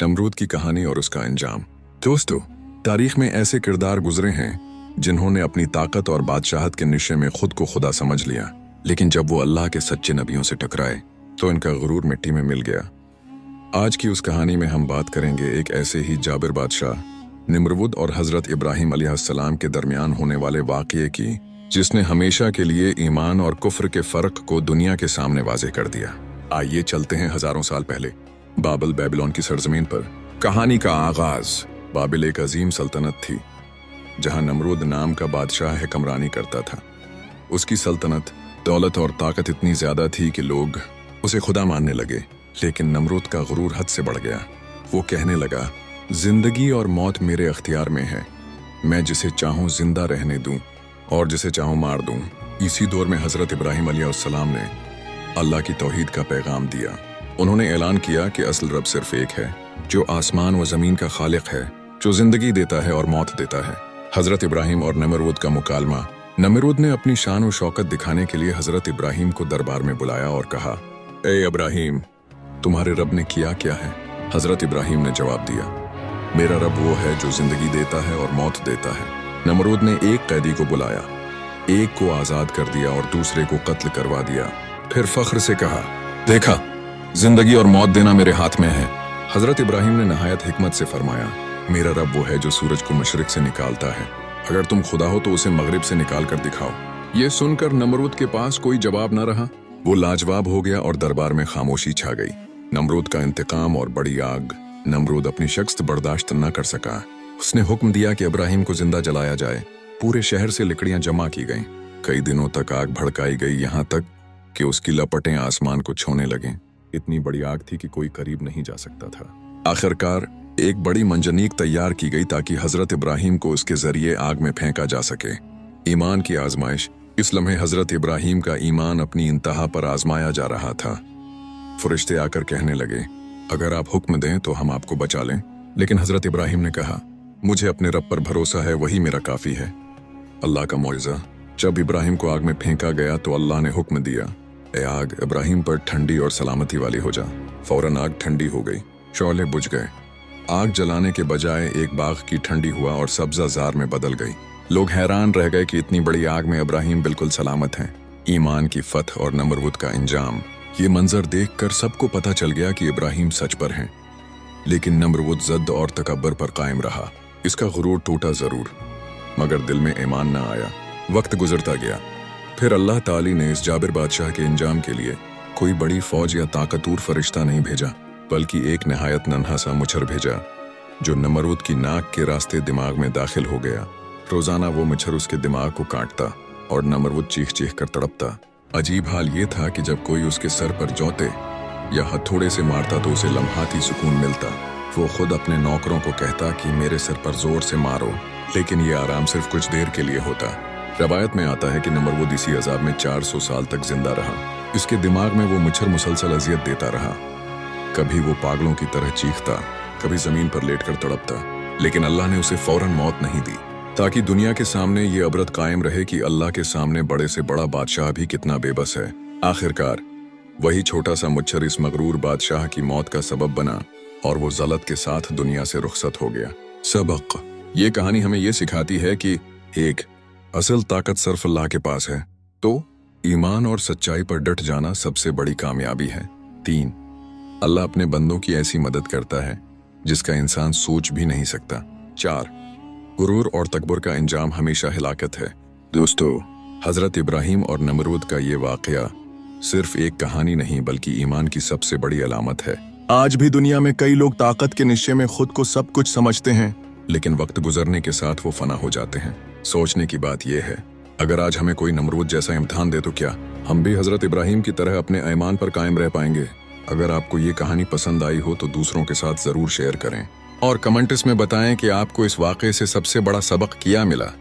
नमरूद की कहानी और उसका अंजाम। दोस्तों, तारीख में ऐसे किरदार गुजरे हैं जिन्होंने अपनी ताकत और बादशाहत के नशे में खुद को खुदा समझ लिया, लेकिन जब वो अल्लाह के सच्चे नबियों से टकराए तो इनका गुरूर मिट्टी में मिल गया। आज की उस कहानी में हम बात करेंगे एक ऐसे ही जाबिर बादशाह नमरूद और हजरत इब्राहिम अलैहिस्सलाम के दरमियान होने वाले वाक़ये की, जिसने हमेशा के लिए ईमान और कुफ्र के फर्क को दुनिया के सामने वाज़ेह कर दिया। आइए चलते हैं हजारों साल पहले बाबिल बेबीलोन की सरजमीन पर। कहानी का आगाज। बाबिल एक अजीम सल्तनत थी जहां नमरूद नाम का बादशाह हुक्मरानी करता था। उसकी सल्तनत, दौलत और ताकत इतनी ज्यादा थी कि लोग उसे खुदा मानने लगे, लेकिन नमरूद का गुरूर हद से बढ़ गया। वो कहने लगा, जिंदगी और मौत मेरे अख्तियार में है, मैं जिसे चाहूं जिंदा रहने दूं और जिसे चाहूं मार दूं। इसी दौर में हजरत इब्राहिम अलैहिस्सलाम ने अल्लाह की तौहीद का पैगाम दिया। उन्होंने ऐलान किया कि असल रब सिर्फ एक है, जो आसमान व ज़मीन का खालिक है, जो जिंदगी देता है और मौत देता है। हजरत इब्राहिम और नमरूद का मुकालमा। नमरूद ने अपनी शान और शौकत दिखाने के लिए हजरत इब्राहिम को दरबार में बुलाया और कहा, ए इब्राहिम, तुम्हारे रब ने किया क्या है? हजरत इब्राहिम ने जवाब दिया, मेरा रब वो है जो जिंदगी देता है और मौत देता है। नमरूद ने एक कैदी को बुलाया, एक को आज़ाद कर दिया और दूसरे को कत्ल करवा दिया। फिर फख्र से कहा, देखा, जिंदगी और मौत देना मेरे हाथ में है। हजरत इब्राहिम ने नहायत हिकमत से फरमाया, मेरा रब वो है जो सूरज को मशरिक से निकालता है, अगर तुम खुदा हो तो उसे मगरिब से निकाल कर दिखाओ। ये सुनकर नमरूद के पास कोई जवाब न रहा। वो लाजवाब हो गया और दरबार में खामोशी छा गई। नमरूद का इंतकाम और बड़ी आग। नमरूद अपनी शख्स बर्दाश्त न कर सका। उसने हुक्म दिया कि इब्राहिम को जिंदा जलाया जाए। पूरे शहर से लकड़ियां जमा की गईं। कई दिनों तक आग भड़काई गई, यहाँ तक कि उसकी लपटें आसमान को छूने लगें। इतनी बड़ी आग थी कि कोई करीब नहीं जा सकता था। आखिरकार एक बड़ी मंजनीक तैयार की गई ताकि हजरत इब्राहिम को उसके जरिए आग में फेंका जा सके। ईमान की आजमाइश। इस लम्हे हजरत इब्राहिम का ईमान अपनी इंतहा पर आजमाया जा रहा था। फरिश्ते आकर कहने लगे, अगर आप हुक्म दें तो हम आपको बचा लें। लेकिन हजरत इब्राहिम ने कहा, मुझे अपने रब पर भरोसा है, वही मेरा काफी है। अल्लाह का मौजज़ा। जब इब्राहिम को आग में फेंका गया तो अल्लाह ने हुक्म दिया, ए आग, इब्राहिम पर ठंडी और सलामती वाली हो जा। फौरन आग ठंडी हो गई, शौले बुझ गए। आग जलाने के बजाय एक बाग की ठंडी हुआ और सब्जा जार में बदल गई। लोग हैरान रह गए कि इतनी बड़ी आग में इब्राहिम बिल्कुल सलामत हैं। ईमान की फतह और नमरूद का इंजाम। ये मंजर देखकर सबको पता चल गया कि इब्राहिम सच पर हैं, लेकिन नमरूद ज़द और तकब्बर पर कायम रहा। इसका गुरूर टूटा जरूर, मगर दिल में ईमान न आया। वक्त गुजरता गया। फिर अल्लाह ताली ने इस जाबिर बादशाह के इंजाम के लिए कोई बड़ी फौज या ताकतूर फरिश्ता नहीं भेजा, बल्कि एक नहायत नन्हा सा मुछर भेजा, जो नमरूद की नाक के रास्ते दिमाग में दाखिल हो गया। रोजाना वो मुछर उसके दिमाग को काटता और नमरूद चीख चीख कर तड़पता। अजीब हाल ये था कि जब कोई उसके सर पर जौते या हथौड़े से मारता तो उसे लम्हाती सुकून मिलता। वो खुद अपने नौकरों को कहता कि मेरे सर पर जोर से मारो, लेकिन ये आराम सिर्फ कुछ देर के लिए होता। रवायत में आता है कि नमरूद इसी अजाब में 400 साल तक जिंदा रहा। इसके दिमाग में वो मुछर मुसलसल अजियत देता रहा। कभी वो पागलों की तरह चीखता, कभी जमीन पर लेटकर तड़पता, लेकिन अल्लाह ने उसे फौरन मौत नहीं दी, ताकि दुनिया के सामने ये अबरत कायम रहे कि अल्लाह के सामने बड़े से बड़ा बादशाह भी कितना बेबस है। आखिरकार वही छोटा सा मुच्छर इस मगरूर बादशाह की मौत का सबब बना और वो ज़लत के साथ दुनिया से रुखसत हो गया। सबक। ये कहानी हमें ये सिखाती है कि एक, असल ताकत सिर्फ अल्लाह के पास है, तो ईमान और सच्चाई पर डट जाना सबसे बड़ी कामयाबी है। 3, अल्लाह अपने बंदों की ऐसी मदद करता है जिसका इंसान सोच भी नहीं सकता। 4, गुरूर और तकबर का इंजाम हमेशा हिलाकत है। दोस्तों, हजरत इब्राहिम और नमरूद का ये वाकया सिर्फ एक कहानी नहीं, बल्कि ईमान की सबसे बड़ी अलामत है। आज भी दुनिया में कई लोग ताकत के नशे में खुद को सब कुछ समझते हैं, लेकिन वक्त गुजरने के साथ वो फना हो जाते हैं। सोचने की बात यह है, अगर आज हमें कोई नमरूद जैसा इम्तिहान दे तो क्या हम भी हजरत इब्राहिम की तरह अपने ईमान पर कायम रह पाएंगे? अगर आपको ये कहानी पसंद आई हो तो दूसरों के साथ जरूर शेयर करें और कमेंट्स में बताएं कि आपको इस वाकये से सबसे बड़ा सबक क्या मिला।